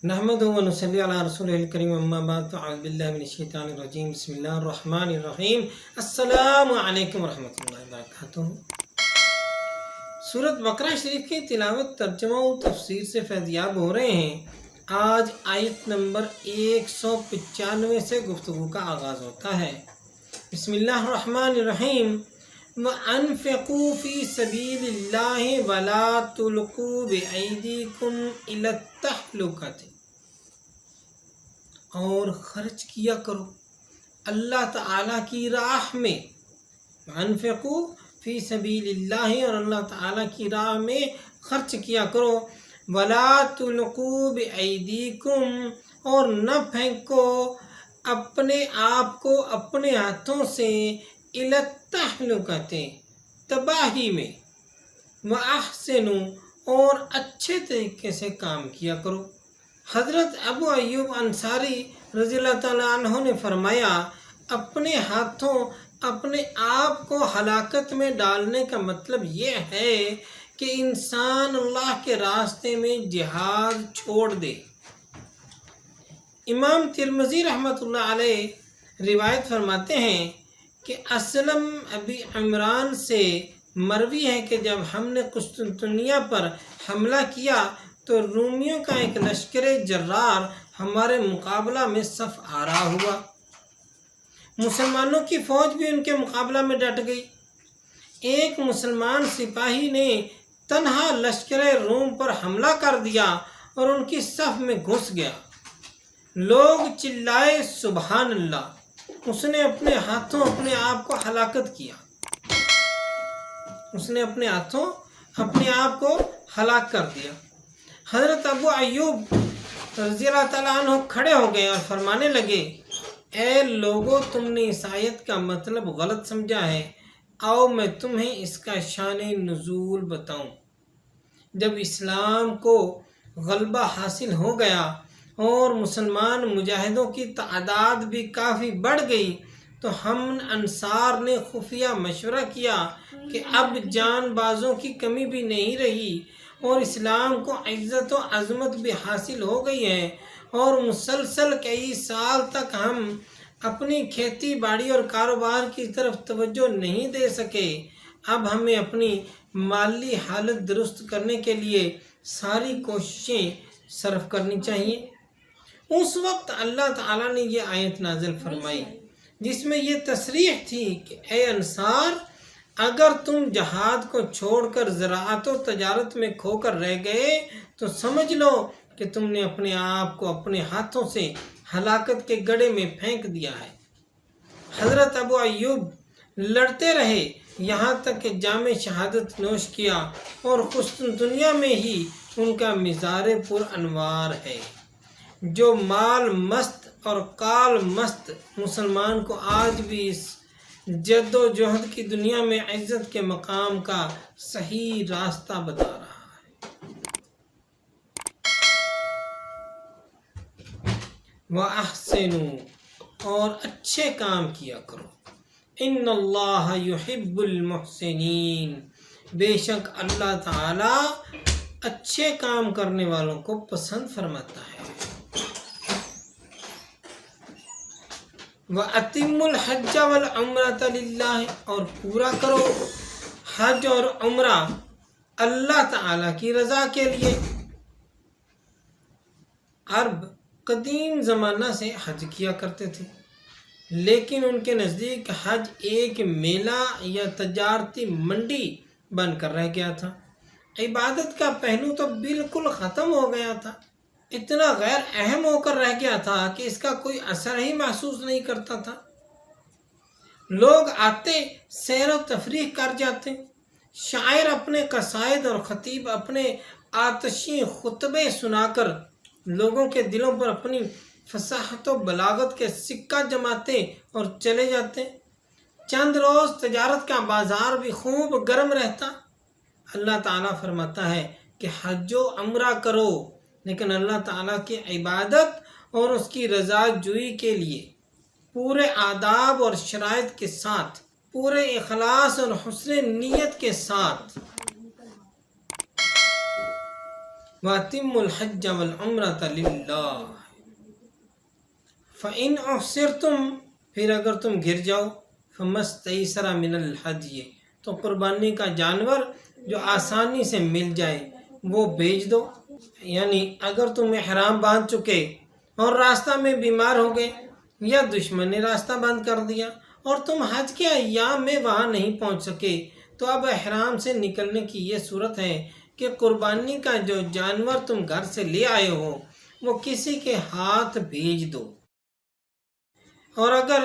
نحمدہ و نصلی علی رسولہ الکریم اما بعد فاعوذ باللہ من الشیطان الرجیم بسم اللہ الرحمن الرحیم السلام علیکم ورحمۃ اللہ وبرکاتہ۔ سورۃ بقرہ شریف کی تلاوت، ترجمہ و تفسیر سے فیضیاب ہو رہے ہیں۔ آج آیت نمبر 195 سے گفتگو کا آغاز ہوتا ہے۔ بسم اللہ الرحمن الرحیم۔ وَأَنفِقُوا فِي سَبِيلِ اللَّهِ وَلَا تُلْقُوا بِأَيْدِيكُمْ إِلَى التَّهْلُكَةِ، اور خرچ کیا کرو اللہ تعالیٰ کی راہ میں۔ وَأَنفِقُوا فِي سَبِيلِ اللَّهِ، اور اللہ تعالیٰ کی راہ میں خرچ کیا کرو۔ وَلَا تُلْقُوا بِأَيْدِيكُمْ، اور نہ پھینکو اپنے آپ کو اپنے ہاتھوں سے إِلَى التَّهْلُكَةِ، تباہی میں۔ وَأَحْسِنُوا، اور اچھے طریقے سے کام کیا کرو۔ حضرت ابو ایوب انصاری رضی اللہ تعالیٰ عنہ نے فرمایا، اپنے ہاتھوں اپنے آپ کو ہلاکت میں ڈالنے کا مطلب یہ ہے کہ انسان اللہ کے راستے میں جہاد چھوڑ دے۔ امام ترمذی رحمۃ اللہ علیہ روایت فرماتے ہیں کہ اسلم ابی عمران سے مروی ہے کہ جب ہم نے قسطنطنیہ پر حملہ کیا تو رومیوں کا ایک لشکر جرار ہمارے مقابلہ میں صف آرا ہوا۔ مسلمانوں کی فوج بھی ان کے مقابلہ میں ڈٹ گئی۔ ایک مسلمان سپاہی نے تنہا لشکر روم پر حملہ کر دیا اور ان کی صف میں گھس گیا۔ لوگ چلائے سبحان اللہ، اس نے اپنے ہاتھوں اپنے آپ کو ہلاکت کیا، اس نے اپنے ہاتھوں اپنے آپ کو ہلاک کر دیا۔ حضرت ابو ایوب رضی اللہ تعالیٰ عنہ کھڑے ہو گئے اور فرمانے لگے، اے لوگو، تم نے اس آیت کا مطلب غلط سمجھا ہے، آؤ میں تمہیں اس کا شان نزول بتاؤں۔ جب اسلام کو غلبہ حاصل ہو گیا اور مسلمان مجاہدوں کی تعداد بھی کافی بڑھ گئی تو ہم انصار نے خفیہ مشورہ کیا کہ اب جان بازوں کی کمی بھی نہیں رہی اور اسلام کو عزت و عظمت بھی حاصل ہو گئی ہے، اور مسلسل کئی سال تک ہم اپنی کھیتی باڑی اور کاروبار کی طرف توجہ نہیں دے سکے۔ اب ہمیں اپنی مالی حالت درست کرنے کے لیے ساری کوششیں صرف کرنی چاہیے۔ اس وقت اللہ تعالیٰ نے یہ آیت نازل فرمائی جس میں یہ تصریح تھی کہ اے انصار، اگر تم جہاد کو چھوڑ کر زراعت و تجارت میں کھو کر رہ گئے تو سمجھ لو کہ تم نے اپنے آپ کو اپنے ہاتھوں سے ہلاکت کے گڑھے میں پھینک دیا ہے۔ حضرت ابو ایوب لڑتے رہے یہاں تک کہ جام شہادت نوش کیا، اور قسطنطنیہ میں ہی ان کا مزار پر انوار ہے۔ جو مال مست اور کال مست مسلمان کو آج بھی اس جد و جہد کی دنیا میں عزت کے مقام کا صحیح راستہ بتا رہا ہے۔ وَأَحْسِنُوا، اور اچھے کام کیا کرو۔ إِنَّ اللَّهَ يُحِبُّ الْمُحْسِنِينَ، بے شک اللہ تعالیٰ اچھے کام کرنے والوں کو پسند فرماتا ہے۔ وَأَتِمُّوا الْحَجَّ وَالْعُمْرَةَ لِلَّهِ، اور پورا کرو حج اور عمرہ اللہ تعالیٰ کی رضا کے لیے۔ عرب قدیم زمانہ سے حج کیا کرتے تھے، لیکن ان کے نزدیک حج ایک میلہ یا تجارتی منڈی بن کر رہ گیا تھا۔ عبادت کا پہلو تو بالکل ختم ہو گیا تھا، اتنا غیر اہم ہو کر رہ گیا تھا کہ اس کا کوئی اثر ہی محسوس نہیں کرتا تھا۔ لوگ آتے، سیر و تفریح کر جاتے، شاعر اپنے قصائد اور خطیب اپنے آتشی خطبے سنا کر لوگوں کے دلوں پر اپنی فصاحت و بلاغت کے سکہ جماتے اور چلے جاتے۔ چند روز تجارت کا بازار بھی خوب گرم رہتا۔ اللہ تعالیٰ فرماتا ہے کہ حج و عمرہ کرو، لیکن اللہ تعالیٰ کی عبادت اور اس کی رضا جوئی کے لیے پورے آداب اور شرائط کے ساتھ، پورے اخلاص اور حسن نیت کے ساتھ۔ وَأَتِمُّوا الْحَجَّ وَالْعُمْرَةَ لِلَّهِ فَإِنْ أُحْصِرْتُمْ پھر اگر تم گر جاؤ فَمَا اسْتَيْسَرَ مِنَ الْهَدْيِ تو قربانی کا جانور جو آسانی سے مل جائے وہ بیچ دو. یعنی اگر تم احرام باندھ چکے اور راستہ میں بیمار ہو گئے یا دشمن نے راستہ بند کر دیا اور تم حج کے ایام میں وہاں نہیں پہنچ سکے تو اب احرام سے نکلنے کی یہ صورت ہے کہ قربانی کا جو جانور تم گھر سے لے آئے ہو وہ کسی کے ہاتھ بھیج دو. اور اگر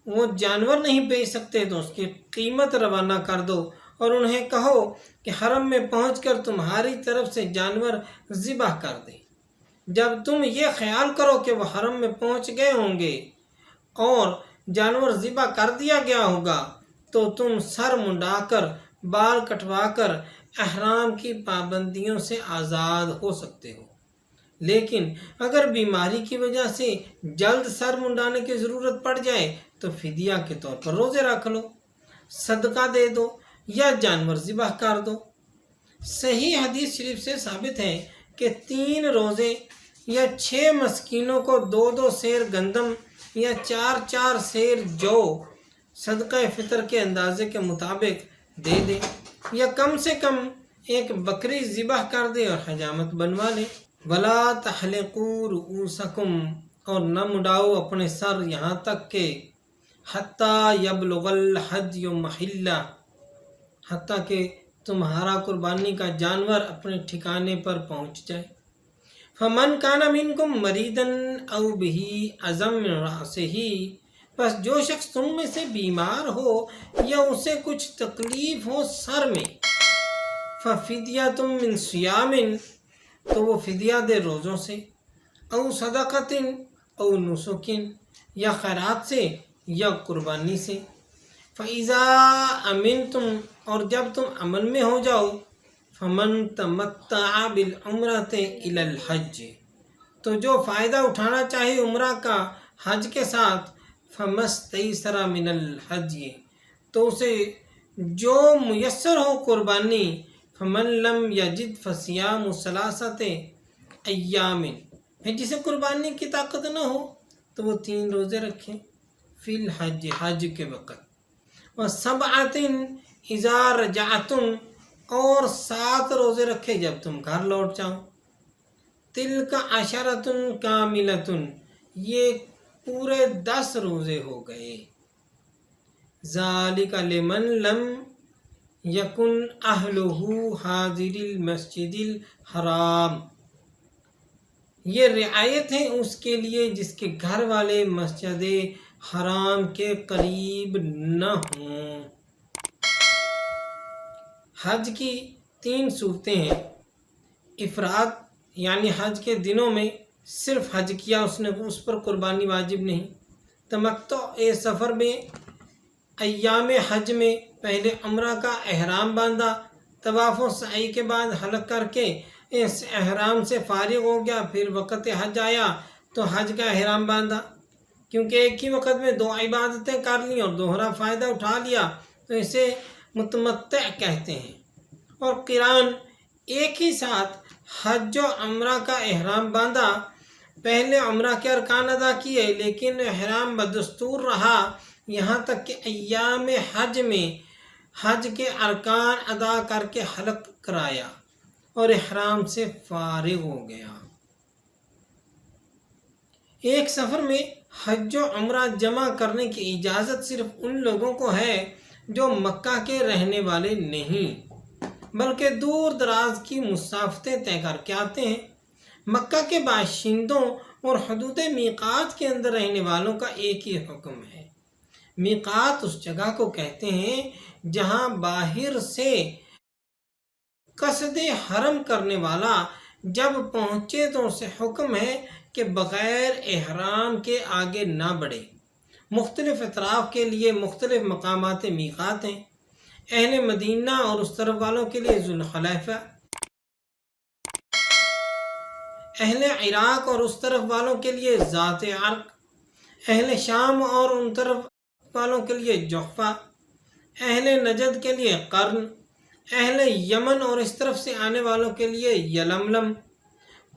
وہ جانور نہیں بیچ سکتے تو اس کی قیمت روانہ کر دو اور انہیں کہو کہ حرم میں پہنچ کر تمہاری طرف سے جانور ذبح کر دیں. جب تم یہ خیال کرو کہ وہ حرم میں پہنچ گئے ہوں گے اور جانور ذبح کر دیا گیا ہوگا تو تم سر منڈا کر بال کٹوا کر احرام کی پابندیوں سے آزاد ہو سکتے ہو. لیکن اگر بیماری کی وجہ سے جلد سر منڈانے کی ضرورت پڑ جائے تو فدیہ کے طور پر روزے رکھ لو، صدقہ دے دو یا جانور ذبح کر دو. صحیح حدیث شریف سے ثابت ہے کہ 3 روزے یا 6 مسکینوں کو 2 سیر گندم یا 4 سیر جو صدقہ فطر کے اندازے کے مطابق دے دے یا کم سے کم ایک بکری ذبح کر دے اور حجامت بنوا لے. وَلَا تَحْلِقُوا رُؤُوسَكُمْ اور نہ مڈاؤ اپنے سر یہاں تک کہ حَتَّى يَبْلُغَ الْحَدْيُ مَحِلَّهُ حتیٰ کہ تمہارا قربانی کا جانور اپنے ٹھکانے پر پہنچ جائے. فَمَنْ كَانَ مِنْكُمْ مَرِيضًا أَوْ بِهِ أَذًى مِّن رَأْسِهِ پس جو شخص تم میں سے بیمار ہو یا اسے کچھ تکلیف ہو سر میں فَفِدْيَةٌ مِّن صِيَامٍ تو وہ فدیہ دے روزوں سے، او صدقۃ او نسک یا خیرات سے یا قربانی سے. فَإِذَا أَمِنْتُمْ اور جب تم امن میں ہو جاؤ فَمَنْ تَمَتَّعَ بِالْعُمْرَةِ إِلَى الْحَجِّ تو جو فائدہ اٹھانا چاہے عمرہ کا حج کے ساتھ فَمَا اسْتَيْسَرَ مِنَ الْهَدْيِ تو اسے جو میسر ہو قربانی. فَمَنْ لَمْ يَجِدْ فَصِيَامُ ثَلَاثَةِ أَيَّامٍ جسے قربانی کی طاقت نہ ہو تو وہ 3 روزے رکھیں فی الحج حج کے وقت. وَسَبْعَةٍ إِذَا رَجَعْتُمْ اور 7 روزے رکھے جب تم گھر لوٹ جاؤ. تِلْكَ عَشَرَةٌ كَامِلَةٌ یہ پورے 10 روزے ہو گئے. ذَلِكَ لِمَنْ لَمْ یکن اہلہ حاضر المسجد الحرام یہ رعایت ہے اس کے لیے جس کے گھر والے مسجد حرام کے قریب نہ ہوں. حج کی 3 صورتیں ہیں. افراد یعنی حج کے دنوں میں صرف حج کیا اس پر قربانی واجب نہیں. تمتع سفر میں ایام حج میں پہلے عمرہ کا احرام باندھا، طواف و سعی کے بعد حلق کر کے اس احرام سے فارغ ہو گیا، پھر وقت حج آیا تو حج کا احرام باندھا کیونکہ ایک ہی وقت میں 2 عبادتیں کر لیں اور دوہرا فائدہ اٹھا لیا تو اسے متمتع کہتے ہیں. اور قران ایک ہی ساتھ حج و عمرہ کا احرام باندھا، پہلے عمرہ کے ارکان ادا کیے لیکن احرام بدستور رہا یہاں تک کہ ایام حج میں حج کے ارکان ادا کر کے حلق کرایا اور احرام سے فارغ ہو گیا. ایک سفر میں حج و عمرہ جمع کرنے کی اجازت صرف ان لوگوں کو ہے جو مکہ کے رہنے والے نہیں بلکہ دور دراز کی مسافتیں طے کر کے آتے ہیں. مکہ کے باشندوں اور حدود میقات کے اندر رہنے والوں کا ایک ہی حکم ہے. میقات اس جگہ کو کہتے ہیں جہاں باہر سے قصد حرم کرنے والا جب پہنچے تو اسے حکم ہے کہ بغیر احرام کے آگے نہ بڑھے. مختلف اطراف کے لیے مختلف مقامات میقات ہیں. اہل مدینہ اور اس طرف والوں کے لیے ذوالحلیفہ، اہل عراق اور اس طرف والوں کے لیے ذات عرق، اہل شام اور ان طرف والوں کے لیے جحفہ، اہل نجد کے لیے قرن، اہل یمن اور اس طرف سے آنے والوں کے لیے یلملم.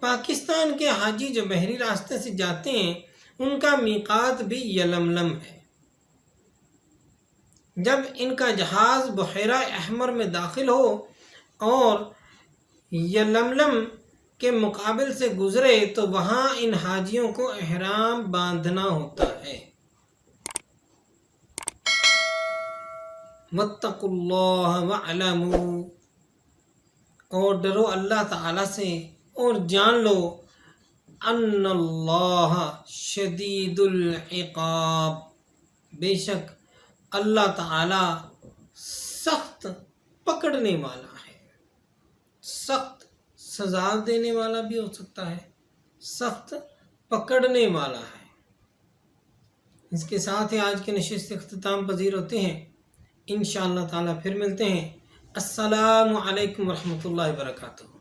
پاکستان کے حاجی جو بحری راستے سے جاتے ہیں ان کا میقات بھی یلملم ہے۔ جب ان کا جہاز بحیرہ احمر میں داخل ہو اور یلملم کے مقابل سے گزرے تو وہاں ان حاجیوں کو احرام باندھنا ہوتا ہے۔ واتقوا اللہ واعلموا، اور ڈرو اللہ تعالیٰ سے اور جان لو ان اللہ شدید العقاب، بے شک اللہ تعالیٰ سخت پکڑنے والا ہے، سخت سزا دینے والا بھی ہو سکتا ہے، سخت پکڑنے والا ہے۔ اس کے ساتھ ہی آج کے نشست اختتام پذیر ہوتے ہیں، انشاءاللہ تعالیٰ پھر ملتے ہیں۔ السلام علیکم ورحمۃ اللہ وبرکاتہ۔